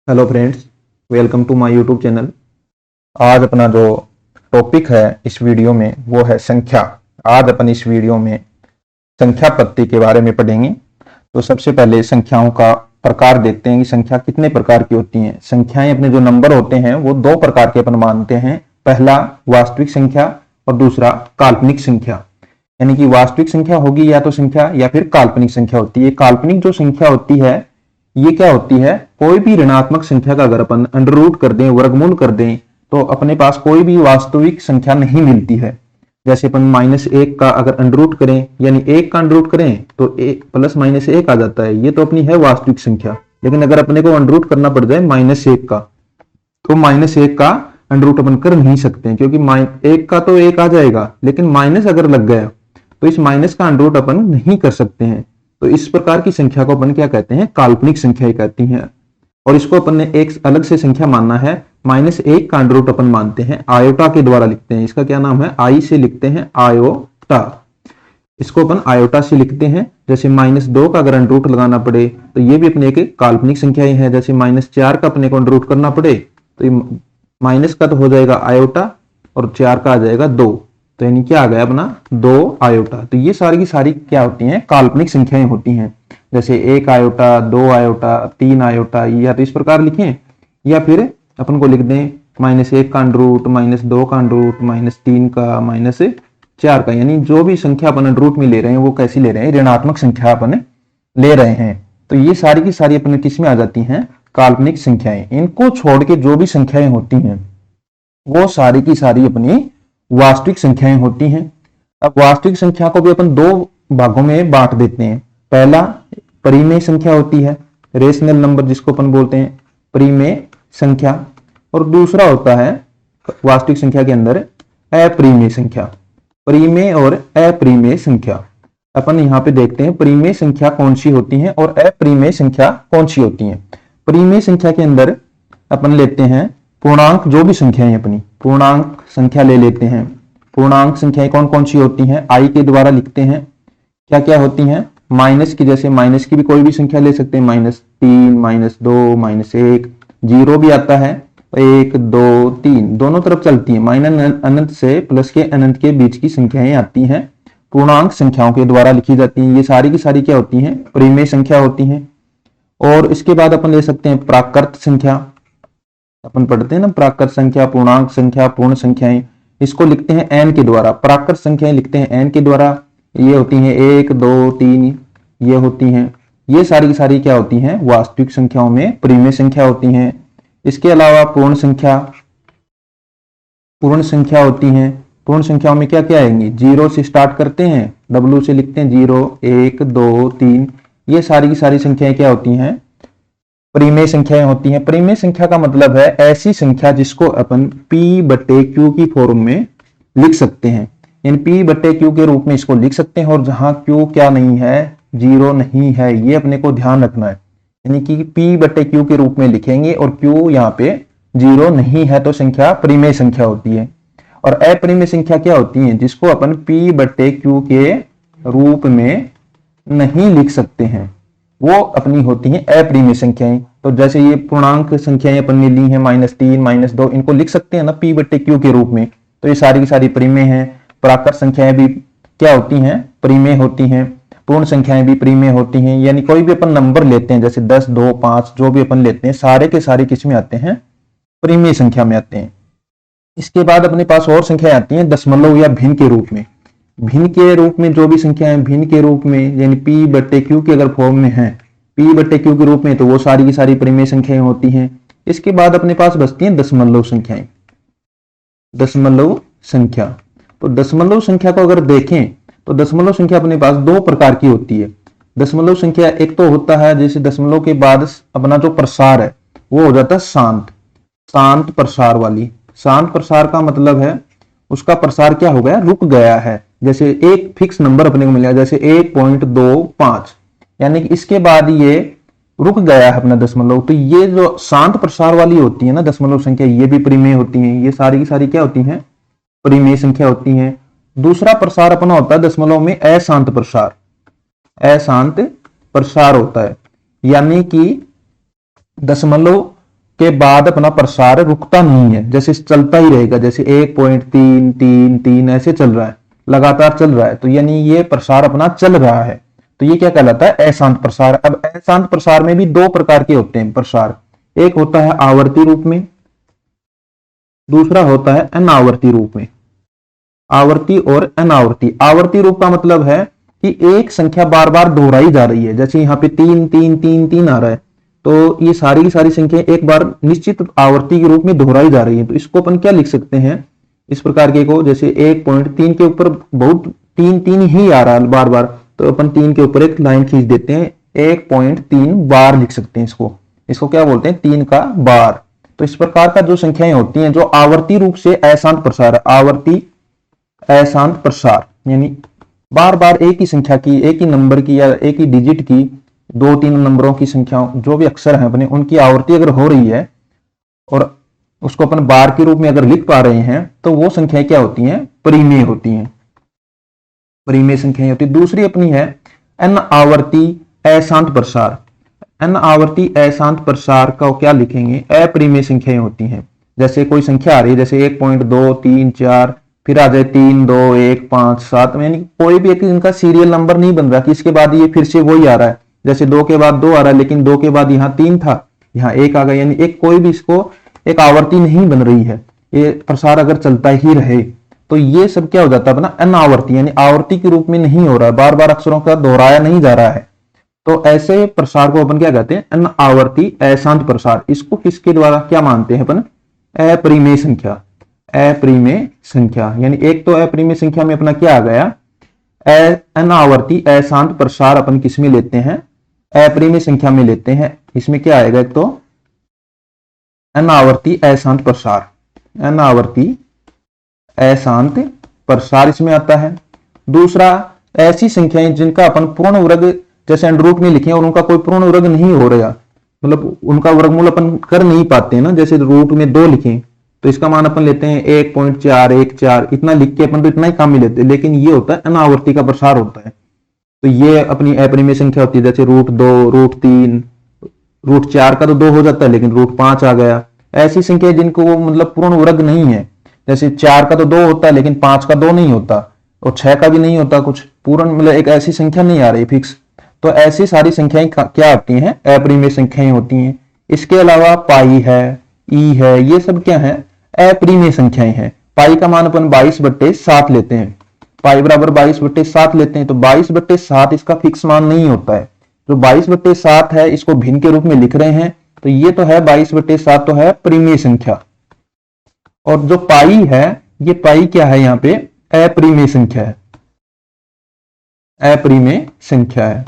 Hello friends, welcome to my YouTube channel. आज अपना जो टॉपिक है इस वीडियो में वो है संख्या। आज अपन इस वीडियो में संख्या पत्ती के बारे में पढ़ेंगे। तो सबसे पहले संख्याओं का प्रकार देखते हैं कि संख्या कितने प्रकार की होती हैं। संख्याएं अपने जो नंबर होते हैं वो दो प्रकार के अपन मानते हैं। पहला वास्तविक संख्या और दूसरा काल्पनिक संख्या। यानी कि वास्तविक संख्या होगी या तो संख्या या फिर काल्पनिक संख्या होती है। काल्पनिक जो संख्या होती है ये क्या होती है, कोई भी ऋणात्मक संख्या का अगर अपन अंडर रूट कर दें, वर्गमूल कर दें, तो अपने पास कोई भी वास्तविक संख्या नहीं मिलती है। जैसे अपन -1 का अगर अंडर रूट करें, यानी 1 का अंडर रूट करें तो 1 प्लस -1 आ जाता है। ये तो अपनी है वास्तविक संख्या। लेकिन अगर अपने को अंडर रूट करना पड़ जाए -1 का, तो -1 का अंडर रूट अपन कर नहीं सकते हैं, क्योंकि 1 का तो 1 आ जाएगा, लेकिन माइनस अगर लग गया तो इस माइनस का अंडर रूट अपन नहीं कर सकते हैं। तो इस प्रकार की संख्या को अपन क्या कहते हैं, काल्पनिक संख्या कहती हैं। और इसको अपन ने एक अलग से संख्या मानना है। -1 का अंडर रूट अपन मानते हैं, आयोटा के द्वारा लिखते हैं। इसका क्या नाम है, आई से लिखते हैं, आयोटा। इसको अपन आयोटा से लिखते हैं। जैसे -2 का अगर अंडर रूट लगाना पड़े तो ये भी अपने एक काल्पनिक संख्या ही है। जैसे -4 का अपने को अंडर रूट करना पड़े तो माइनस का तो हो जाएगा आयोटा और 4 का आ जाएगा 2। तो यानी क्या आ गया अपना 2 आयोटा। तो ये सारी की सारी क्या होती हैं, काल्पनिक संख्याएं होती हैं। जैसे 1 आयोटा, 2 आयोटा, 3 आयोटा, या तो इस प्रकार लिखें या फिर अपन को लिख दें -1 का अंडर रूट, -2 का अंडर रूट, -3 का, -4 का। यानी जो भी संख्या अपन अंडर रूट में ले रहे हैं वो कैसी ले रहे हैं, ऋणात्मक संख्या अपन ले रहे हैं। तो ये सारी की सारी अपने किस में आ जाती हैं, काल्पनिक संख्याएं। इनको छोड़ के जो भी संख्याएं होती हैं वो सारी की सारी अपनी वास्तविक संख्याएं होती हैं। अब वास्तविक संख्या को भी अपन दो भागों में बांट देते हैं। पहला परिमेय संख्या होती है, रेशनल नंबर जिसको अपन बोलते हैं, परिमेय संख्या। और दूसरा होता है वास्तविक संख्या के अंदर अपरिमेय संख्या। परिमेय और अपरिमेय संख्या अपन यहाँ पे देखते हैं, परिमेय संख्या कौन सी होती है और अपरिमेय संख्या कौन सी होती है। परिमेय संख्या के अंदर अपन लेते हैं पूर्णांक, जो भी संख्या है अपनी पूर्णांक संख्या ले लेते हैं। पूर्णांक संख्याएं कौन कौन सी होती हैं, आई के द्वारा लिखते हैं। क्या क्या होती हैं, माइनस की, जैसे माइनस की भी कोई भी संख्या ले सकते हैं, -3, -2, -1, जीरो भी आता है, 1, 2, 3 दोनों तरफ चलती है। माइनस अनंत से प्लस के अनंत के बीच की संख्याएं आती हैं, पूर्णांक संख्याओं के द्वारा लिखी जाती हैं। ये सारी की सारी क्या होती हैं, परिमेय संख्या होती हैं। और इसके बाद अपन ले सकते हैं प्राकृत संख्या। अपन पढ़ते हैं ना, प्राकृत संख्या, पूर्णांक संख्या, पूर्ण संख्याएं, इसको लिखते हैं एन के द्वारा। प्राकृत संख्याएं लिखते हैं एन के द्वारा। ये होती हैं 1, 2, 3, ये होती हैं। ये सारी की सारी क्या होती हैं, वास्तविक संख्याओं में परिमेय संख्या होती हैं। इसके अलावा पूर्ण संख्या, पूर्ण संख्या होती हैं। पूर्ण संख्याओं में क्या क्या आएंगी, जीरो से स्टार्ट करते हैं, डब्ल्यू से लिखते हैं 0, 1, 2, 3। ये सारी की सारी संख्याएं क्या होती हैं, परिमेय संख्याएं होती हैं। परिमेय संख्या का मतलब है ऐसी संख्या जिसको अपन P/Q की फॉर्म में लिख सकते हैं। यानी P/Q के रूप में इसको लिख सकते हैं। और जहां Q क्या नहीं है, जीरो नहीं है, ये अपने को ध्यान रखना है। यानी कि P/Q के रूप में लिखेंगे और Q यहाँ पे जीरो नहीं है तो संख्या परिमेय संख्या होती है। और अपरिमेय संख्या क्या होती है, जिसको अपन P/Q के रूप में नहीं लिख सकते हैं, वो अपनी होती हैं अपरिमेय संख्याएं। तो जैसे ये पूर्णांक संख्याएं अपन ने ली हैं, -3, -2, इनको लिख सकते हैं ना P/Q के रूप में। तो ये सारी की सारी परिमेय हैं। प्राकृत संख्याएं भी क्या होती हैं, परिमेय होती हैं। पूर्ण संख्याएं भी परिमेय होती हैं। यानी कोई भी अपन नंबर लेते हैं, जैसे 10, 2, 5 जो भी अपन लेते हैं, सारे के सारे किस में आते हैं, परिमेय संख्या में आते हैं। इसके बाद अपने पास और संख्याएं आती हैं दशमलव या भिन्न के रूप में। भिन्न के रूप में जो भी संख्याएं भिन्न के रूप में, यानी P/Q के अगर फॉर्म में है, P/Q के रूप में, तो वो सारी की सारी परिमेय संख्याएं होती हैं। इसके बाद अपने पास बचती हैं दशमलव संख्याएं। दशमलव संख्या, तो दशमलव संख्या को अगर देखें तो दशमलव संख्या अपने पास दो प्रकार की होती है। दशमलव संख्या एक तो होता है जैसे दशमलव के बाद अपना जो प्रसार है वो हो जाता है शांत, शांत प्रसार वाली। शांत प्रसार का मतलब है उसका प्रसार क्या हो गया, रुक गया है। जैसे एक फिक्स नंबर अपने को मिला, जैसे 1.25, यानी कि इसके बाद ये रुक गया है अपना दशमलव। तो ये जो शांत प्रसार वाली होती है ना दशमलव संख्या, ये भी परिमेय होती है। ये सारी की सारी क्या होती हैं, परिमेय संख्या होती हैं। दूसरा प्रसार अपना होता है दशमलव में अशांत प्रसार। अशांत प्रसार होता है, यानी कि दशमलव के बाद अपना प्रसार रुकता नहीं है, जैसे चलता ही रहेगा, जैसे 1.333 ऐसे चल रहा है, लगातार चल रहा है, तो यानी ये प्रसार अपना चल रहा है, तो ये क्या कहलाता है? अशांत प्रसार। अब अशांत प्रसार में भी दो प्रकार के होते हैं प्रसार, एक होता है आवर्ती रूप में, दूसरा होता है अनावर्ती रूप में। आवर्ती और अनावर्ती। आवर्ती रूप का मतलब है कि एक संख्या बार बार दोहराई जा रही है, जैसे यहाँ पे 3 आ रहा है, तो ये सारी की सारी संख्या एक बार निश्चित आवर्ती के रूप में दोहराई जा रही है, तो इसको अपन क्या लिख सकते हैं इस प्रकार के को, जैसे 1.3 के ऊपर बहुत 3 ही आ रहा है बार बार, तो अपन 3 के ऊपर एक लाइन खींच देते हैं, 1.3 बार लिख सकते हैं इसको क्या बोलते हैं? 3 का बार। तो इस प्रकार का जो संख्याएं होती हैं जो आवर्ती रूप से अशांत प्रसार, आवर्ती अशांत प्रसार, यानी बार बार एक ही संख्या की, एक ही नंबर की या एक ही डिजिट की 2-3 नंबरों की संख्याओं, जो भी अक्षर हैं अपने, उनकी आवर्ती अगर हो रही है और उसको अपन बार के रूप में अगर लिख पा रहे हैं, तो वो संख्याएं क्या होती हैं? परिमेय होती हैं, परिमेय संख्याएं होती है। दूसरी अपनी है अनावर्ती अशांत प्रसार। अनावर्ती अशांत प्रसार का क्या लिखेंगे? अपरिमेय संख्याएं होती हैं। जैसे कोई संख्या आ रही है, जैसे 1.2 3 4, फिर आ जाए 3 2 1 5 7, यानी कोई भी एक इनका सीरियल नंबर नहीं बन रहा कि इसके बाद ये फिर से वही आ रहा है, जैसे 2 के बाद 2 आ रहा है, लेकिन 2 के बाद यहाँ 3 था, यहाँ 1 आ गया, यानी एक कोई भी इसको एक आवर्ती नहीं बन रही है, ये प्रसार अगर चलता ही रहे, तो ये सब क्या हो जाता है? अपना अनावर्ती, यानी आवर्ती के रूप में नहीं हो रहा है, बार बार अक्षरों का दोहराया नहीं जा रहा है, तो ऐसे प्रसार को अपन क्या कहते हैं? अनावर्ती अशांत प्रसार। इसको किसके द्वारा क्या मानते हैं अपन? अपरिमेय संख्या। अपरिमेय संख्या, यानी एक तो अपरिमेय संख्या में अपना क्या आ गया? अनावर्ती अशांत प्रसार अपन किस में लेते हैं? अपरिमेय संख्या में लेते हैं। इसमें क्या आएगा? एक तो अनावर्ती अशांत प्रसार, अनावर्ती अशांत प्रसार इसमें आता है। दूसरा, ऐसी संख्याएं जिनका अपन पूर्ण वर्ग जैसे अंडर रूट में लिखे और उनका कोई पूर्ण वर्ग नहीं हो रहा, मतलब उनका वर्गमूल अपन कर नहीं पाते ना, जैसे रूट में 2 लिखे, तो इसका मान अपन लेते हैं 1.414, इतना लिख के अपन तो इतना ही काम ही लेते हैं, लेकिन ये होता है अनावर्ती का प्रसार होता है, तो ये अपनी अपरिमेय संख्या होती है। जैसे √2, √3, √4 का तो 2 हो जाता है, लेकिन √5 आ गया। ऐसी संख्या जिनको मतलब पूर्ण वर्ग नहीं है, जैसे 4 का तो 2 होता है, लेकिन 5 का 2 नहीं होता, और 6 का भी नहीं होता, कुछ पूर्ण मतलब एक ऐसी संख्या नहीं आ रही फिक्स, तो ऐसी सारी संख्याएं क्या आती हैं? अपरिमेय संख्याएं होती हैं। इसके अलावा पाई है, ई है, ये सब क्या है? अपरिमेय संख्याएं हैं। पाई का मान अपन 22/7 लेते हैं, पाई बराबर 22/7 लेते हैं, तो 22/7 इसका फिक्स मान नहीं होता है, जो 22/7 है इसको भिन्न के रूप में लिख रहे हैं, तो ये तो है 22/7 तो है परिमेय संख्या, और जो पाई है, ये पाई क्या है? यहाँ पे अपरिमेय संख्या है, अपरिमेय संख्या है।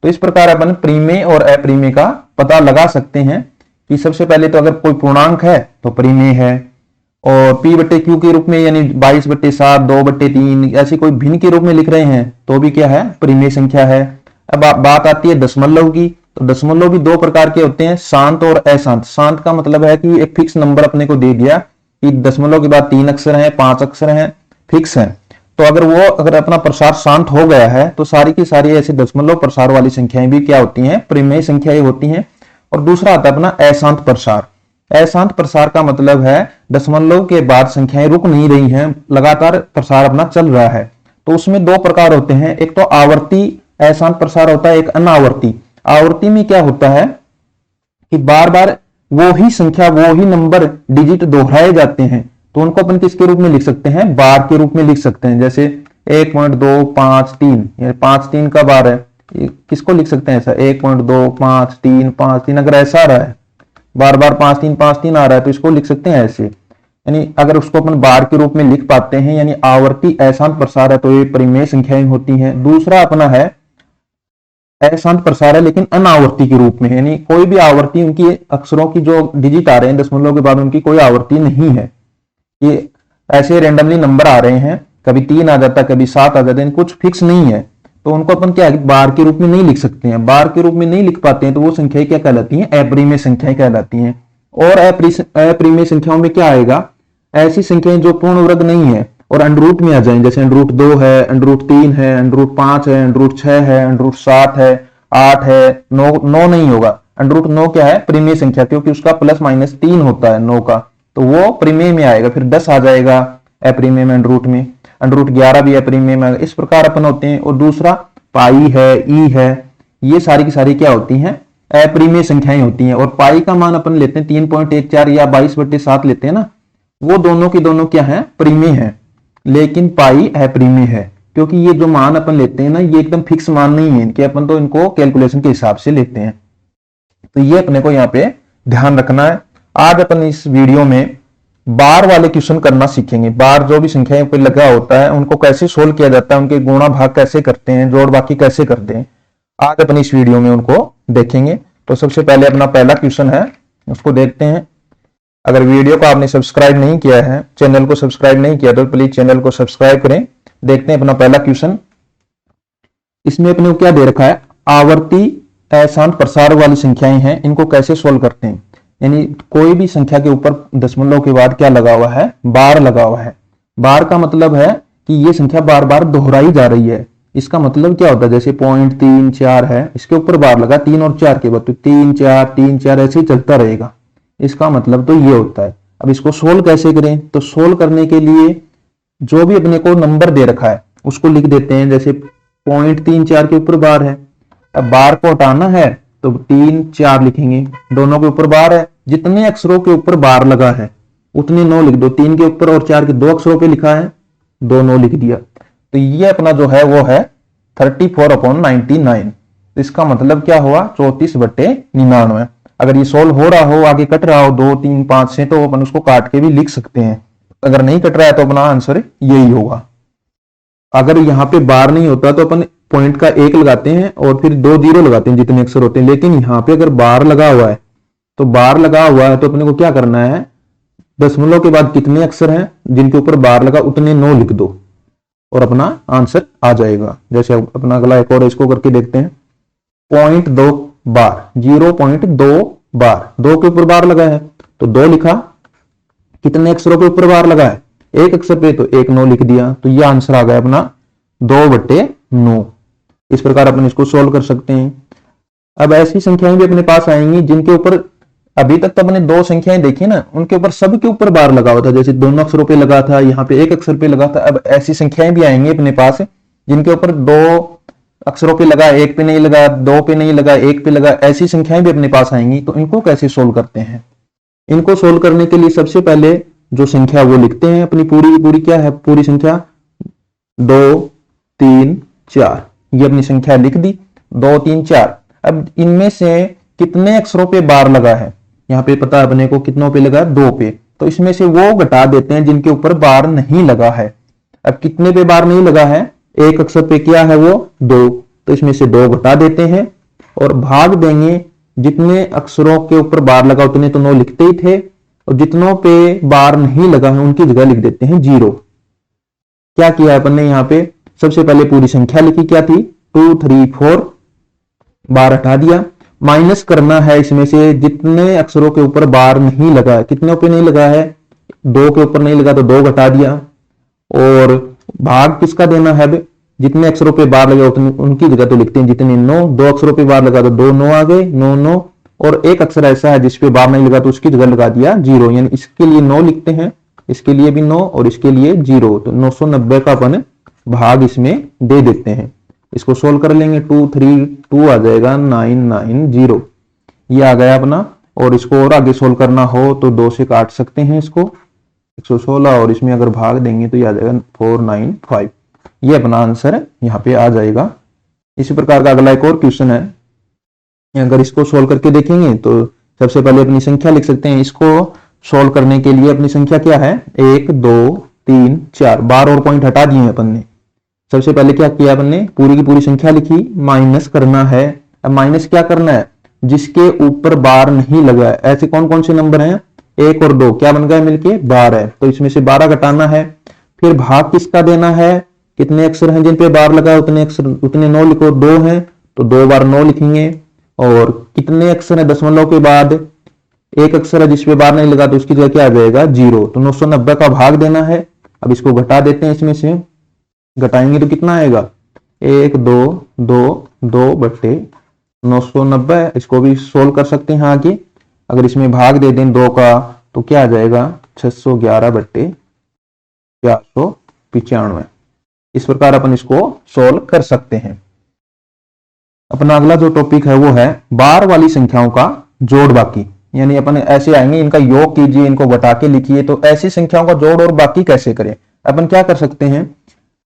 तो इस प्रकार अपन परिमेय और अपरिमेय का पता लगा सकते हैं कि सबसे पहले तो अगर कोई पूर्णांक है तो परिमेय है, और P/Q के रूप में यानी 22/7, 2/3 ऐसी कोई भिन्न के रूप में लिख रहे हैं तो भी क्या है? परिमेय संख्या है। अब बात आती है दशमलव की, तो दशमलव भी 2 प्रकार के होते हैं, शांत और अशांत। शांत का मतलब है कि एक फिक्स नंबर अपने को दे दिया कि दशमलव के बाद 3 अक्षर हैं, 5 अक्षर हैं, फिक्स है, तो अगर अपना प्रसार शांत हो गया है तो सारी की सारी ऐसे दशमलव प्रसार वाली संख्याएं भी क्या होती हैं? परिमेय संख्याएं होती हैं। और दूसरा आता है अपना अशांत प्रसार। अशांत प्रसार का मतलब है दशमलव के बाद संख्याएं रुक नहीं रही हैं, लगातार प्रसार अपना चल रहा है, तो उसमें 2 प्रकार होते हैं, एक तो आवर्ती अशांत प्रसार होता है, एक अनावर्ती। आवर्ती में क्या होता है कि बार बार वो ही संख्या, वो ही नंबर, डिजिट दोहराए जाते हैं, तो उनको अपन किसके रूप में लिख सकते हैं? बार के रूप में लिख सकते हैं। जैसे 1.253, 5 3 का बार है, किसको लिख सकते हैं ऐसा? 1.25353, अगर ऐसा आ रहा है बार बार 5 3 आ रहा है, तो इसको लिख सकते हैं ऐसे, यानी अगर उसको अपन बार के रूप में लिख पाते हैं, यानी आवर्ती अशांत प्रसार है, तो ये परिमेय संख्याएं होती हैं। दूसरा अपना है अशांत प्रसार है लेकिन अनावर्ती के रूप में, यानी कोई भी आवर्ती, उनकी अक्षरों की जो डिजिट आ रहे हैं दशमलव के बाद, उनकी कोई आवर्ती नहीं है, ये ऐसे रेंडमली नंबर आ रहे हैं, कभी 3 आ जाता है, कभी 7 आ जाते हैं, कुछ फिक्स नहीं है, तो उनको अपन क्या बार के रूप में नहीं लिख सकते हैं। बार के रूप में नहीं लिख पाते हैं तो वो संख्याएं क्या कहलाती हैं? अपरिमेय संख्याएं कहलाती हैं। और अपरिमेय संख्याओं में क्या आएगा? ऐसी संख्याएं जो पूर्ण वर्ग नहीं है और अंडर रूट में आ जाए, जैसे अंडर रूट 2 है, अंडर रूट 3 है, अंडर रूट 5 है, अंडर रूट 6 है, अंडर रूट 7 है, 8 है, 9 नहीं होगा, √9 क्या है? परिमेय संख्या, क्योंकि उसका प्लस माइनस 3 होता है 9 का, तो वो परिमेय में आएगा। फिर 10 आ जाएगा अपरिमेय में, √रूट में, √11 भी अपरिमेय में आएगा। इस प्रकार अपन होते हैं। और दूसरा पाई है, ई है, ये सारी की सारी क्या होती हैं? अपरिमेय संख्याएं होती हैं। और पाई का मान अपन लेते हैं 3.14 या 22/7 लेते हैं ना, वो दोनों की दोनों क्या है? परिमेय है। लेकिन पाई अपरिमेय है, क्योंकि ये जो मान अपन लेते हैं ना, ये एकदम फिक्स मान नहीं है कि अपन तो इनको कैलकुलेशन के हिसाब से लेते हैं। तो ये अपने को यहाँ पे ध्यान रखना है। आज अपन इस वीडियो में बार वाले क्वेश्चन करना सीखेंगे। बार जो भी संख्याएं पे लगा होता है उनको कैसे सोल्व किया जाता है, उनके गुणा भाग कैसे करते हैं, जोड़ बाकी कैसे करते हैं, आज अपन इस वीडियो में उनको देखेंगे। तो सबसे पहले अपना पहला क्वेश्चन है, उसको देखते हैं। अगर वीडियो को आपने सब्सक्राइब नहीं किया है, चैनल को सब्सक्राइब नहीं किया, तो प्लीज चैनल को सब्सक्राइब करें। देखते हैं अपना पहला क्वेश्चन। इसमें अपने को क्या दे रखा है? आवर्ती अशांत प्रसार वाली संख्याएं हैं, इनको कैसे सोल्व करते हैं। यानी कोई भी संख्या के ऊपर दशमलव के बाद क्या लगा हुआ है? बार लगा हुआ है। बार का मतलब है कि ये संख्या बार बार दोहराई जा रही है। इसका मतलब क्या होता है? जैसे 0.34 है, इसके ऊपर बार लगा 3 और 4 के बाद, तो 3 4 3 4 ऐसे ही चलता रहेगा। इसका मतलब तो ये होता है। अब इसको सोल्व कैसे करें? तो सोल्व करने के लिए जो भी अपने को नंबर दे रखा है उसको लिख देते हैं। जैसे 0.34 के ऊपर बार है, अब बार को हटाना है तो 3 4 लिखेंगे, दोनों के ऊपर बार है। जितने अक्षरों के ऊपर बार लगा है उतने 9 लिख दो। 3 के ऊपर और 4 के 2 अक्षरों पे लिखा है, 2 9 लिख दिया। तो ये अपना जो है वो है 34/99। इसका मतलब क्या हुआ? 34/99। अगर ये सोल्व हो रहा हो, आगे कट रहा हो 2 3 5 से, तो अपन उसको काट के भी लिख सकते हैं। अगर नहीं कट रहा है तो अपना आंसर यही होगा। अगर यहाँ पे बार नहीं होता तो अपन पॉइंट का 1 लगाते हैं और फिर 2 0 लगाते हैं जितने अक्षर होते हैं। लेकिन यहाँ पे अगर बार लगा हुआ है, तो बार लगा हुआ है तो अपने को क्या करना है? दशमलव के बाद कितने अक्षर हैं जिनके ऊपर बार लगा, उतने 9 लिख दो और अपना आंसर आ जाएगा। जैसे अपना अगला एक और इसको करके देखते हैं। 0.2 बार, 0.2 बार, 2 के ऊपर बार लगा है तो 2 लिखा। कितने अक्षरों के ऊपर बार लगा है? 1 अक्षर पे, तो 1 9 लिख दिया। तो ये आंसर आ गया अपना 2/9। इस प्रकार अपन इसको सोल्व कर सकते हैं। अब ऐसी संख्याएं भी अपने पास आएंगी जिनके ऊपर अभी तक तो अपने 2 संख्याएं देखी ना, उनके ऊपर सबके ऊपर बार लगा हुआ था। जैसे 2 अक्षरों पे लगा था, यहाँ पे 1 अक्षर पे लगा था। अब ऐसी संख्याएं भी आएंगी अपने पास जिनके ऊपर 2 अक्षरों पे लगा, 1 पे नहीं लगा, 2 पे नहीं लगा, 1 पे लगा। ऐसी संख्याएं भी अपने पास आएंगी। तो इनको कैसे सोल्व करते हैं? इनको सोल्व करने के लिए सबसे पहले जो संख्या वो लिखते हैं अपनी पूरी की पूरी। क्या है पूरी संख्या? 2 3 4। ये अपनी संख्या लिख दी, 2 3 4। अब इनमें से कितने अक्षरों पे बार लगा है? यहाँ पे पता है अपने को कितनों पे लगा है? 2 पे। तो इसमें से वो घटा देते हैं जिनके ऊपर बार नहीं लगा है। अब कितने पे बार नहीं लगा है? 1 अक्षर पे क्या है वो? 2। तो इसमें से 2 घटा देते हैं और भाग देंगे। जितने अक्षरों के ऊपर बार लगा उतने तो 9 लिखते ही थे, और जितनों पे बार नहीं लगा है उनकी जगह लिख देते हैं 0। क्या किया अपन ने यहाँ पे? सबसे पहले पूरी संख्या लिखी, क्या थी? 2 3 4, बार हटा दिया। माइनस करना है इसमें से जितने अक्षरों के ऊपर बार नहीं लगा है। कितने पे नहीं लगा है? 2 के ऊपर नहीं लगा तो 2 घटा दिया। और भाग किसका देना है? जितने अक्षरों पे बार लगा उतने उनकी जगह तो लिखते हैं जितने 9। 2 अक्षरों पे बार लगा तो 2 9 आ गए, 9 9। और 1 अक्षर ऐसा है जिस पे बार नहीं लगा तो उसकी जगह लगा दिया 0। यानी इसके लिए 9 लिखते हैं, इसके लिए भी 9 और इसके लिए 0। तो 990 का अपन भाग इसमें दे देते हैं। इसको सोल्व कर लेंगे। 2 3 2 आ जाएगा, 9 9 0। ये आ गया अपना। और इसको और आगे सोल्व करना हो तो 2 से काट सकते हैं इसको, 116। और इसमें अगर भाग देंगे तो ये आ जाएगा 495। ये अपना आंसर यहाँ पे आ जाएगा। इसी प्रकार का अगला एक और क्वेश्चन है। अगर इसको सोल्व करके देखेंगे तो सबसे पहले अपनी संख्या लिख सकते हैं। इसको सोल्व करने के लिए अपनी संख्या क्या है? 1 2 3 4। बार और पॉइंट हटा दिए अपन ने। सबसे पहले क्या किया अपन ने? पूरी की पूरी संख्या लिखी, माइनस करना है। अब माइनस क्या करना है? जिसके ऊपर बार नहीं लगा है। ऐसे कौन कौन से नंबर हैं? 1 और 2 क्या बन गए मिलके? 12 है। तो इसमें से 12 घटाना है। फिर भाग किसका देना है? कितने अक्षर हैं जिन पे बार लगा उतने अक्षर, उतने 9 लिखो। 2 हैं तो 2 बार 9 लिखेंगे। और कितने अक्षर है दशमलव के बाद? 1 अक्षर है जिस पे बार नहीं लगा तो उसकी जगह क्या आ जाएगा? 0। तो 990 का भाग देना है। अब इसको घटा देते हैं। इसमें से घटाएंगे तो कितना आएगा? 1 2 2 2/9। 990, इसको भी सोल्व कर सकते हैं आगे। अगर इसमें भाग दे दें 2 का तो क्या आ जाएगा 611/495। इस प्रकार अपन इसको सोल्व कर सकते हैं। अपना अगला जो टॉपिक है वो है बार वाली संख्याओं का जोड़ बाकी। यानी अपन ऐसे आएंगे, इनका योग कीजिए, इनको बटा के लिखिए। तो ऐसी संख्याओं का जोड़ और बाकी कैसे करें? अपन क्या कर सकते हैं,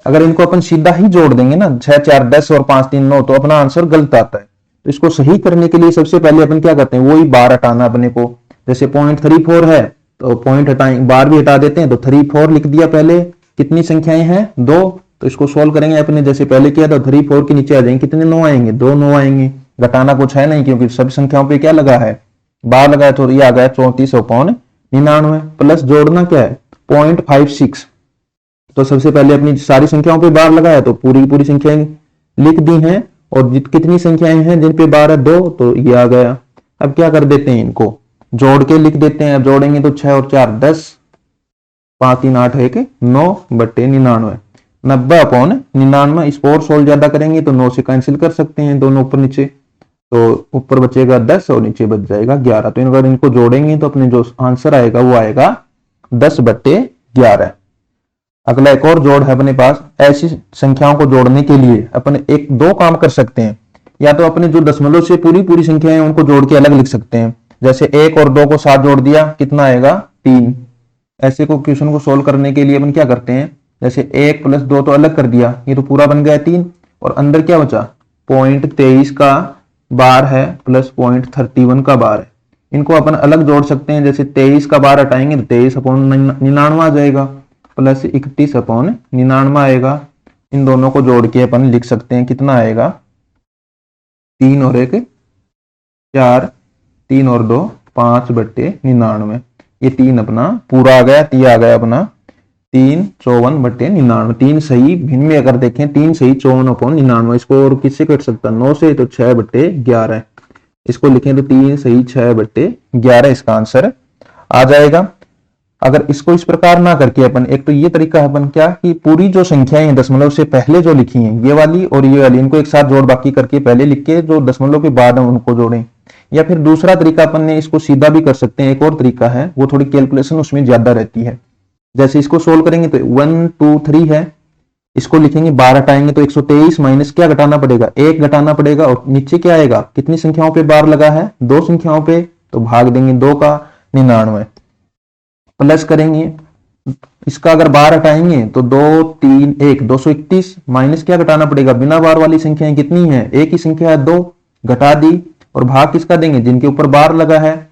अगर इनको अपन सीधा ही जोड़ देंगे ना 6 4 10 और 5 3 9, तो अपना आंसर गलत आता है। तो इसको सही करने के लिए सबसे पहले अपन क्या करते हैं, वही बार हटाना अपने को। जैसे 0.34 है तो पॉइंट हटाएंगे, बार भी हटा देते हैं, तो 34 लिख दिया। पहले कितनी संख्याएं हैं 2, तो इसको सोल्व करेंगे अपने जैसे पहले किया था। 34 के नीचे आ जाएंगे, कितने 9 आएंगे, 2 9 आएंगे। घटाना कुछ है नहीं क्योंकि सभी संख्याओं पे क्या लगा है, बार लगा है, तो ये आ गया 34/99। प्लस जोड़ना क्या है 0.56, तो सबसे पहले अपनी सारी संख्याओं पे बार लगाया तो पूरी पूरी संख्याएं लिख दी हैं। और कितनी संख्याएं हैं जिन पे बार है 2, तो ये आ गया। अब क्या कर देते हैं, इनको जोड़ के लिख देते हैं। अब जोड़ेंगे तो 6 और 4 10, 5 3 8 1 9/99, 90/99। इस और सोल्व ज्यादा करेंगे तो 9 से कैंसिल कर सकते हैं दोनों ऊपर नीचे, तो ऊपर बचेगा 10 और नीचे बच जाएगा 11। तो अगर इनको जोड़ेंगे तो अपने जो आंसर आएगा वो आएगा 10/11। अगला एक और जोड़ है अपने पास। ऐसी संख्याओं को जोड़ने के लिए अपन एक दो काम कर सकते हैं। या तो अपने जो दशमलव से पूरी पूरी संख्याएं हैं उनको जोड़ के अलग लिख सकते हैं। जैसे 1 और 2 को साथ जोड़ दिया, कितना आएगा 3। ऐसे को क्वेश्चन को सोल्व करने के लिए अपन क्या करते हैं, जैसे 1 + 2 तो अलग कर दिया, ये तो पूरा बन गया 3, और अंदर क्या बचा 0.23 का बार है प्लस 0.31 का बार है। इनको अपन अलग जोड़ सकते हैं। जैसे 23 का बार हटाएंगे तो 23/99 आ जाएगा, प्लस 31/99 आएगा। इन दोनों को जोड़ के अपन लिख सकते हैं, कितना आएगा 3 और 1 4, 3 और 2 5/99। ये 3 अपना पूरा आ गया। आ गया अपना 3 54/99। 3 सही भिन्न में अगर देखें 3 सही 54/99। इसको और किससे कट सकता 9 से, तो 6/11। इसको लिखें तो 3 सही 6/11 इसका आंसर आ जाएगा। अगर इसको इस प्रकार ना करके अपन एक तो ये तरीका है अपन क्या कि पूरी जो संख्याएं दशमलव से पहले जो लिखी हैं ये वाली और ये वाली, इनको एक साथ जोड़ बाकी करके पहले लिख के जो दशमलव के बाद उनको जोड़ें। या फिर दूसरा तरीका अपन ने इसको सीधा भी कर सकते हैं। एक और तरीका है, वो थोड़ी कैलकुलेशन उसमें ज्यादा रहती है। जैसे इसको सोल्व करेंगे तो 1 2 3 है, इसको लिखेंगे 12 हटाएंगे तो 123 माइनस क्या घटाना पड़ेगा 1 घटाना पड़ेगा, और नीचे क्या आएगा कितनी संख्याओं पे बार लगा है 2 संख्याओं पे, तो भाग देंगे 2 का 99, प्लस करेंगे इसका अगर बार हटाएंगे तो 2 3 1 231 माइनस क्या घटाना पड़ेगा बिना बार वाली संख्याएं कितनी है एक ही संख्या है 2, घटा दी, और भाग किसका देंगे जिनके ऊपर बार लगा है।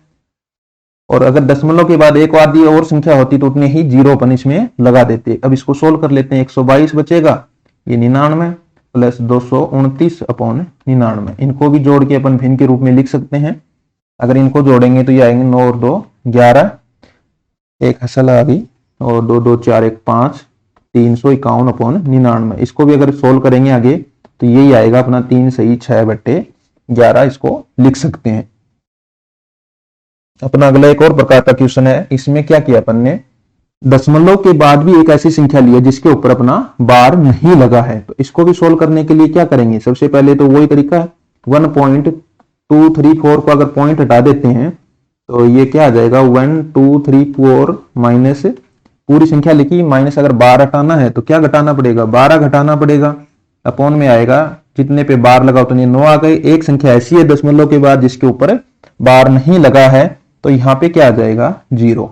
और अगर दशमलव के बाद एक आदि और संख्या होती तो उतने ही जीरो अपन इसमें लगा देते। अब इसको सोल्व कर लेते हैं। 122 बचेगा, ये 99 प्लस 229/99। इनको भी जोड़ के अपन भिन्न के रूप में लिख सकते हैं। अगर इनको जोड़ेंगे तो ये आएंगे 9 और 2 11, एक हसल आ गई, और 2 2 4 1 5, 351/99। इसको भी अगर सोल्व करेंगे आगे तो यही आएगा अपना 3 सही 6/11। इसको लिख सकते हैं। अपना अगला एक और प्रकार का क्वेश्चन है। इसमें क्या किया अपन ने, दशमलव के बाद भी एक ऐसी संख्या ली है जिसके ऊपर अपना बार नहीं लगा है। तो इसको भी सोल्व करने के लिए क्या करेंगे, सबसे पहले तो वही तरीका है 1.234 को अगर पॉइंट हटा देते हैं तो ये क्या आ जाएगा 1 2 3 4 माइनस पूरी संख्या लिखी, माइनस अगर बार हटाना है तो क्या घटाना पड़ेगा 12 घटाना पड़ेगा, अपॉन में आएगा जितने पे बार लगा उतने 9 आ गए। एक संख्या ऐसी है दशमलव के बाद जिसके ऊपर बार नहीं लगा है, तो यहां पे क्या आ जाएगा 0।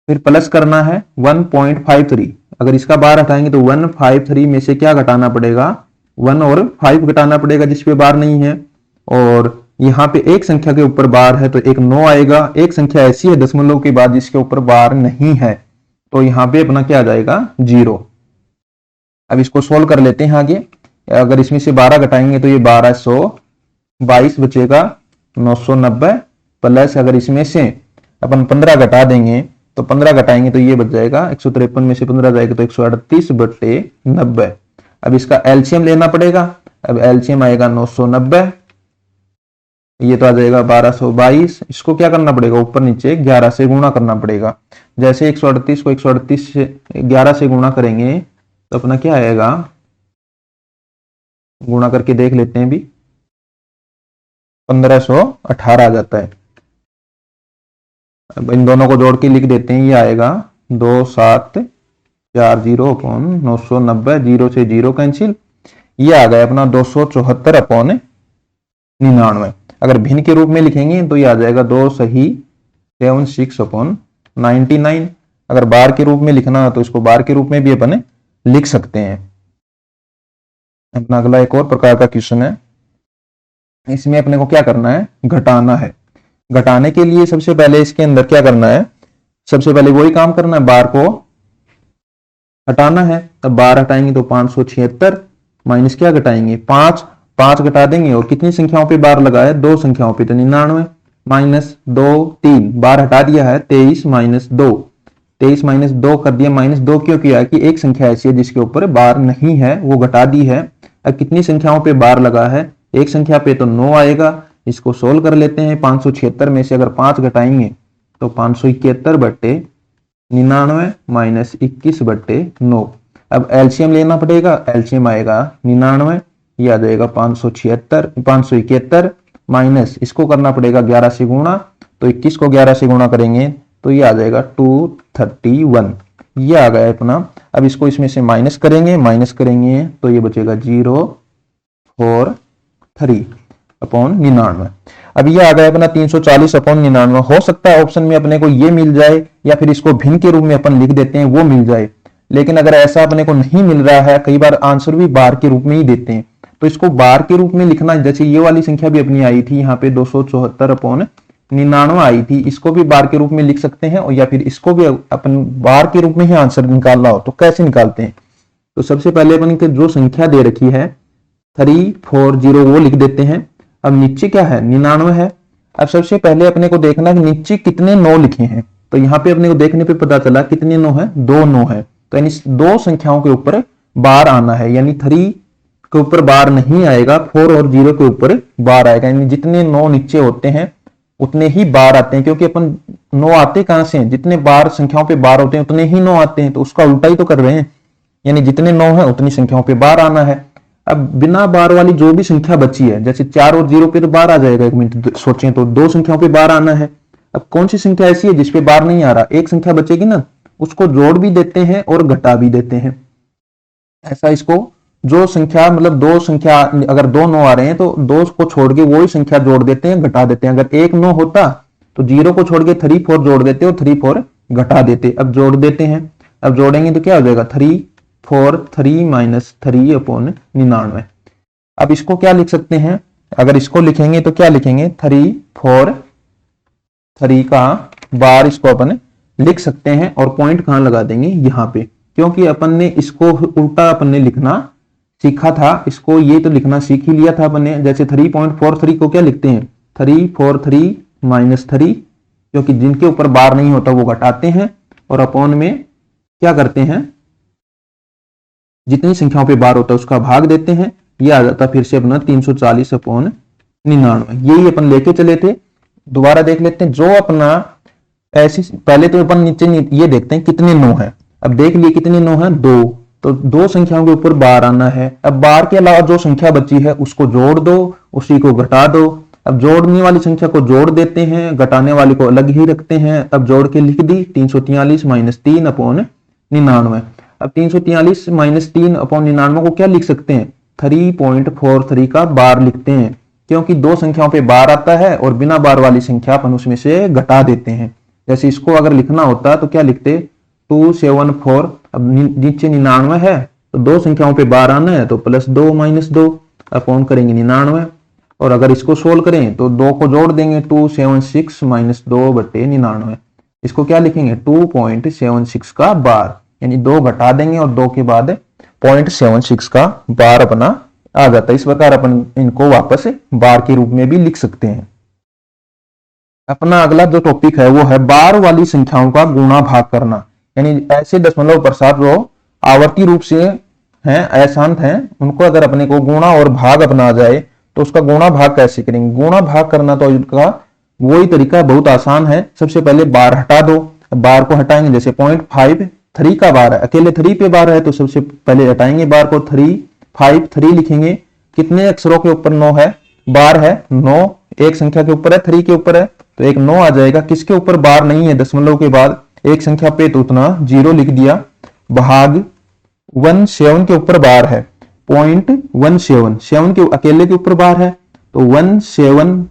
फिर प्लस करना है 1.53, अगर इसका बार हटाएंगे तो 153 में से क्या घटाना पड़ेगा 1 और 5 घटाना पड़ेगा जिस पे बार नहीं है। और यहाँ पे एक संख्या के ऊपर बार है तो एक 9 आएगा। एक संख्या ऐसी है दशमलव के बाद जिसके ऊपर बार नहीं है, तो यहाँ पे अपना क्या आ जाएगा 0। अब इसको सोल्व कर लेते हैं आगे। अगर इसमें से 12 घटाएंगे तो ये 1222 बचेगा 990, प्लस अगर इसमें से अपन 15 घटा देंगे तो 15 घटाएंगे तो ये बच जाएगा 153 में से 15 जाएगा तो 138/90। अब इसका एलसीएम लेना पड़ेगा। अब एलसीएम आएगा 990, ये तो आ जाएगा 1222। इसको क्या करना पड़ेगा ऊपर नीचे 11 से गुणा करना पड़ेगा। जैसे 138 को 138 से 11 से गुणा करेंगे तो अपना क्या आएगा, गुणा करके देख लेते हैं भी, 1518 आ जाता है। अब इन दोनों को जोड़ के लिख देते हैं, ये आएगा 2740 अपॉन 990, 0 से 0 कैंसिल, ये आ गया अपना 274 अपॉन 99। अगर भिन्न के रूप में लिखेंगे तो ये आ जाएगा 2 सही 76 अपॉन 99। अगर बार के रूप में लिखना है तो इसको बार के रूप में भी अपन लिख सकते हैं। अपना अगला एक और प्रकार का क्वेश्चन है, इसमें अपने को क्या करना है, घटाना है। घटाने के लिए सबसे पहले इसके अंदर क्या करना है, सबसे पहले वही काम करना है, बार को हटाना है। तब बार हटाएंगे तो 576 माइनस क्या घटाएंगे 5, 5 घटा देंगे और कितनी संख्याओं पे बार लगा है, 2 संख्याओं पे, तो 99 माइनस 2 3, बार हटा दिया है 23 माइनस 2, 23 माइनस 2 कर दिया, माइनस 2 क्यों किया कि एक संख्या ऐसी है जिसके ऊपर बार नहीं है, वो घटा दी है। अब कितनी संख्याओं पे बार लगा है, एक संख्या पे तो 9 आएगा। इसको सोल्व कर लेते हैं, 576 में से अगर 5 घटाएंगे तो 571 बट्टे 99 माइनस 21 बट्टे 9। अब एलसीएम लेना पड़ेगा, एलसीएम आएगा 99, ये आ जाएगा 571 माइनस इसको करना पड़ेगा 11 से गुणा, तो 21 को 11 से गुणा करेंगे तो ये आ जाएगा 231, ये आ गया अपना। अब इसको इसमें से माइनस करेंगे तो ये बचेगा 043 अपॉन 99। अब ये आ गया अपना 340 अपॉन 99। हो सकता है ऑप्शन में अपने को ये मिल जाए या फिर इसको भिन्न के रूप में अपन लिख देते हैं वो मिल जाए, लेकिन अगर ऐसा अपने को नहीं मिल रहा है, कई बार आंसर भी बार के रूप में ही देते हैं, तो इसको बार के रूप में लिखना, जैसे ये वाली संख्या भी अपनी आई थी यहाँ पे 274 अपॉन 99 आई थी, इसको भी बार के रूप में लिख सकते हैं, और या फिर इसको भी अपन बार के रूप में ही आंसर निकालना हो तो कैसे निकालते हैं। तो सबसे पहले अपन के जो संख्या दे रखी है 340 वो लिख देते हैं। अब नीचे क्या है 99 है। अब सबसे पहले अपने को देखना है नीचे कितने 9 लिखे हैं, तो यहाँ पे अपने को देखने पे पता चला कितने 9 है, 2 9 है, तो यानी 2 संख्याओं के ऊपर बार आना है, यानी 3 के ऊपर बार नहीं आएगा, 4 और 0 के ऊपर बार आएगा, यानी जितने 9 नीचे होते हैं उतने ही बार आते हैं, क्योंकि अपन 9 आते कहां से हैं, जितने बार संख्याओं पे बार होते हैं उतने ही 9 आते हैं, तो उसका उल्टा ही तो कर रहे हैं, यानी जितने 9 है उतनी संख्याओं पे बार आना है। अब बिना बार वाली जो भी संख्या बची है, जैसे 4 और 0 पे तो बार आ जाएगा, एक मिनट सोचें तो 2 संख्याओं पे बार आना है। अब कौन सी संख्या ऐसी है जिसपे बार नहीं आ रहा, एक संख्या बचेगी ना, उसको जोड़ भी देते हैं और घटा भी देते हैं। ऐसा इसको जो संख्या मतलब 2 संख्या अगर 2 9 आ रहे हैं तो 2 को छोड़ के वही संख्या जोड़ देते हैं, घटा देते हैं। अगर एक 9 होता तो 0 को छोड़ के 3 4 जोड़ देते और 3 4 घटा देते। अब जोड़ देते हैं, अब जोड़ेंगे तो क्या हो जाएगा 3 4 3 माइनस 3 अपॉन 99। अब इसको क्या लिख सकते हैं, अगर इसको लिखेंगे तो क्या लिखेंगे 3 4 3 का बार इसको अपन लिख सकते हैं, और पॉइंट कहां लगा देंगे यहाँ पे, क्योंकि अपन ने इसको उल्टा अपन ने लिखना सीखा था, इसको ये तो लिखना सीख ही लिया था अपन ने। जैसे 3.43 को क्या लिखते हैं 343 माइनस 3, क्योंकि जिनके ऊपर बार नहीं होता वो घटाते हैं, और अपॉन में क्या करते हैं जितनी संख्याओं पे बार होता है उसका भाग देते हैं, ये आ जाता फिर से अपना 340 अपॉन 99। यही अपन लेके चले थे। दोबारा देख लेते हैं, जो अपना ऐसी पहले तो अपन नीचे ये देखते हैं कितने 9 है। अब देख लिए कितने 9 है 2, तो 2 संख्याओं के ऊपर बार आना है। अब बार के अलावा जो संख्या बची है उसको जोड़ दो, उसी को घटा दो। अब जोड़ने वाली संख्या को जोड़ देते हैं, घटाने वाली को अलग ही रखते हैं। अब जोड़ के लिख दी 343 माइनस 3 अपॉन 99। अब 343 माइनस 3 अपॉन 99 को क्या लिख सकते हैं 3.43 का बार लिखते हैं, क्योंकि 2 संख्याओं पे बार आता है और बिना बार वाली संख्या अपन उसमें से घटा देते हैं। जैसे इसको अगर लिखना होता तो क्या लिखते 274। अब नीचे 99 है तो 2 संख्याओं पे बार आना है, तो प्लस 2 माइनस 2 अपॉन करेंगे 99, और अगर इसको सोल्व करें तो 2 को जोड़ देंगे 276 माइनस 2 बटे 99। इसको क्या लिखेंगे 2.76 का बार, यानी 2 घटा देंगे और 2 के बाद 0.76 का बार अपना आ जाता है। इस प्रकार अपन इनको वापस बार के रूप में भी लिख सकते हैं। अपना अगला जो टॉपिक है वो है बार वाली संख्याओं का गुणा भाग करना, यानी ऐसे दशमलव प्रसाद जो आवर्ती रूप से हैं अशांत हैं उनको अगर अपने को गुणा और भाग अपना जाए तो उसका गुणा भाग कैसे करेंगे। गुणा भाग करना तो इसका वही तरीका बहुत आसान है। सबसे पहले बार हटा दो, बार को हटाएंगे, जैसे 0.53 का बार है, अकेले 3 पे बार है तो सबसे पहले हटाएंगे बार को, 3 5 3 लिखेंगे। कितने अक्षरों के ऊपर 9 है बार है 9, एक संख्या के ऊपर है, 3 के ऊपर है तो एक 9 आ जाएगा। किसके ऊपर बार नहीं है दशमलव के बाद, एक संख्या पे तो उतना 0 लिख दिया। भाग 17 के ऊपर बार है, 0.17, 7 के अकेले के ऊपर बार है तो 17,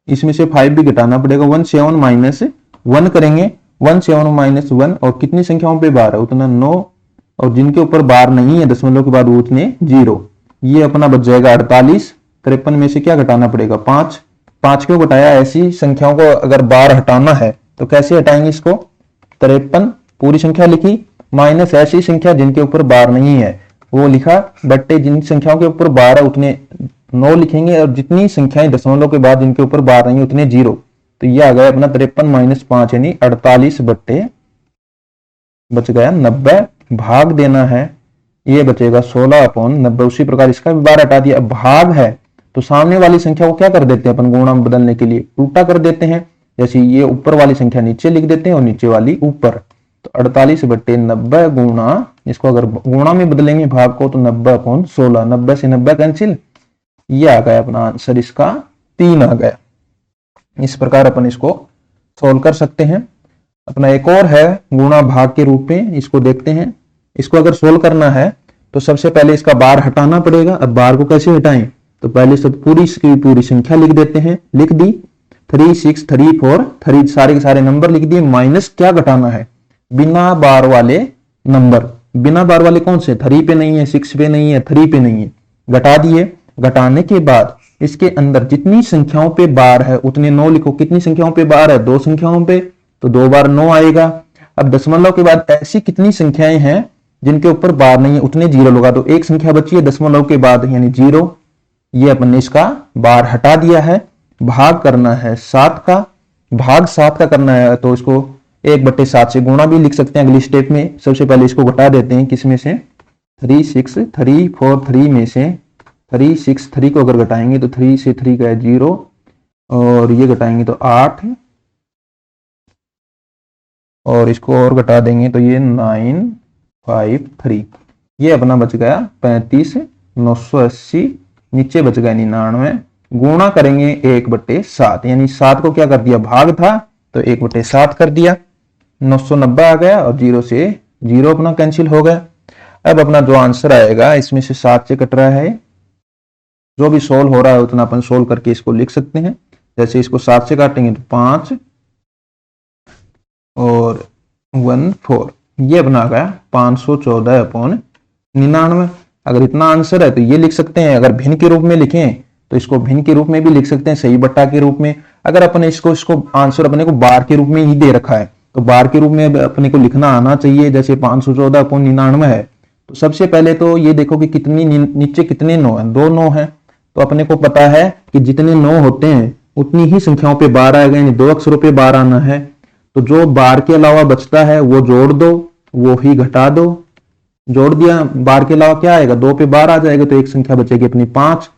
इसमें से 5 भी घटाना पड़ेगा, 17 माइनस 1 करेंगे, 17 माइनस 1 और कितनी संख्याओं पे बार है उतना 9, और जिनके ऊपर बार नहीं है दशमलव के बाद वो उतने 0। ये अपना बच जाएगा 48। 53 में से क्या घटाना पड़ेगा, 5। 5 क्यों घटाया, ऐसी संख्याओं को अगर बार हटाना है तो कैसे हटाएंगे इसको, 53 पूरी संख्या लिखी माइनस ऐसी संख्या जिनके ऊपर बार नहीं है वो लिखा, बट्टे जिन संख्याओं के ऊपर बार है उतने 9 लिखेंगे, और जितनी संख्याएं दशमलव के बाद जिनके ऊपर बार नहीं उतने 0। तो ये आ गया अपना 53 माइनस 5 यानी 48 बट्टे बच गया 90। भाग देना है, ये बचेगा 16/90। उसी प्रकार इसका भी बार हटा दिया। भाग है तो सामने वाली संख्या को क्या कर देते हैं अपन, गुणा में बदलने के लिए उल्टा कर देते हैं। जैसे ये ऊपर वाली संख्या नीचे लिख देते हैं और नीचे वाली ऊपर, तो 48/90 गुणा, इसको अगर गुणा में बदलेंगे भाग को तो 90/16, 90 से 90 कैंसिल, ये आ गया अपना आंसर, इसका 3 आ गया। इस प्रकार अपन इसको सोल्व कर सकते हैं। अपना एक और है गुणा भाग के रूप में, इसको देखते हैं। इसको अगर सोल्व करना है तो सबसे पहले इसका बार हटाना पड़ेगा। अब बार को कैसे हटाएं, तो पहले सब पूरी इसकी पूरी संख्या लिख देते हैं, लिख दी 3, 6, 3, 4, 3 सारे के सारे नंबर लिख दिए, माइनस क्या घटाना है, बिना बार वाले नंबर। बिना बार वाले कौन से, 3 पे नहीं है, 6 पे नहीं है, 3 पे नहीं है, घटा दिए। घटाने के बाद इसके अंदर जितनी संख्याओं पे बार है उतने 9 लिखो। कितनी संख्याओं पे बार है, 2 संख्याओं पे, तो 2 बार 9 आएगा। अब दशमलव के बाद ऐसी कितनी संख्याएं हैं जिनके ऊपर बार नहीं है उतने 0 लगा दो। एक संख्या बची है दशमलव के बाद यानी 0, ये अपन ने इसका बार हटा दिया है। भाग करना है 7 का, भाग 7 का करना है तो इसको 1/7 से गुणा भी लिख सकते हैं अगली स्टेप में। सबसे पहले इसको घटा देते हैं, किसमें से, 3, 6, 3, 4, 3 में से 3, 6, 3 को अगर घटाएंगे तो 3 से 3 गए 0, और ये घटाएंगे तो 8, और इसको और घटा देंगे तो ये 9, 5, 3, ये अपना बच गया 35, 980, नीचे बच गया 99। गुणा करेंगे 1/7, यानी 7 को क्या कर दिया, भाग था तो 1/7 कर दिया, 990 आ गया, और 0 से 0 अपना कैंसिल हो गया। अब अपना जो आंसर आएगा इसमें से 7 से कट रहा है, जो भी सोल्व हो रहा है उतना अपन सोल्व करके इसको लिख सकते हैं। जैसे इसको 7 से काटेंगे तो 5 और 14, ये बना गया 514/99। अगर इतना आंसर है तो ये लिख सकते हैं। अगर भिन्न के रूप में लिखें तो इसको भिन्न के रूप में भी लिख सकते हैं, सही बट्टा के रूप में। अगर अपने इसको आंसर अपने को बार के रूप में ही दे रखा है तो बार के रूप में अपने को लिखना आना चाहिए। जैसे 514/99 है तो सबसे पहले तो ये देखो कि कितनी नीचे कितने 9 है, 2 9 है, तो अपने को पता है कि जितने 9 होते हैं उतनी ही संख्याओं पे बार आएगा, यानी 2 अक्षरों पे बार आना है। तो जो बार के अलावा बचता है वो जोड़ दो, वो ही घटा दो। जोड़ दिया, बार के अलावा क्या आएगा, 2 पे बार आ जाएगा तो एक संख्या बचेगी अपनी 5,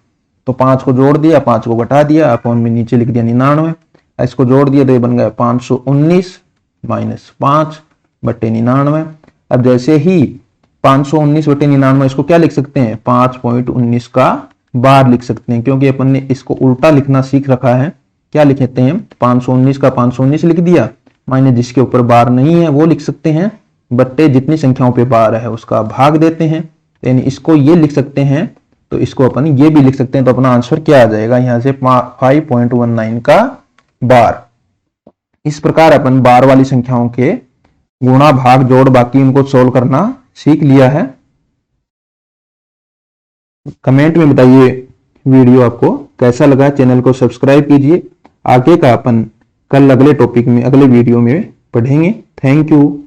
तो 5 को जोड़ दिया, 5 को घटा दिया, अपॉन में नीचे लिख दिया 99। इसको जोड़ दिया तो ये बन गया 519 माइनस 5/99। अब जैसे ही 519/99 इसको क्या लिख सकते हैं, 5.19 का बार लिख सकते हैं, क्योंकि अपन ने इसको उल्टा लिखना सीख रखा है। क्या लिखते हैं, 519 का 519 लिख दिया, माइनस जिसके ऊपर बार नहीं है वो लिख सकते हैं, बट्टे जितनी संख्याओं पे बार है उसका भाग देते हैं, यानी इसको ये लिख सकते हैं तो इसको अपन ये भी लिख सकते हैं। तो अपना आंसर क्या आ जाएगा, यहां से 5.19 का बार। इस प्रकार अपन बार वाली संख्याओं के गुणा भाग जोड़ बाकी इनको सोल्व करना सीख लिया है। कमेंट में बताइए वीडियो आपको कैसा लगा, चैनल को सब्सक्राइब कीजिए। आगे का अपन कल अगले टॉपिक में अगले वीडियो में पढ़ेंगे। Thank you.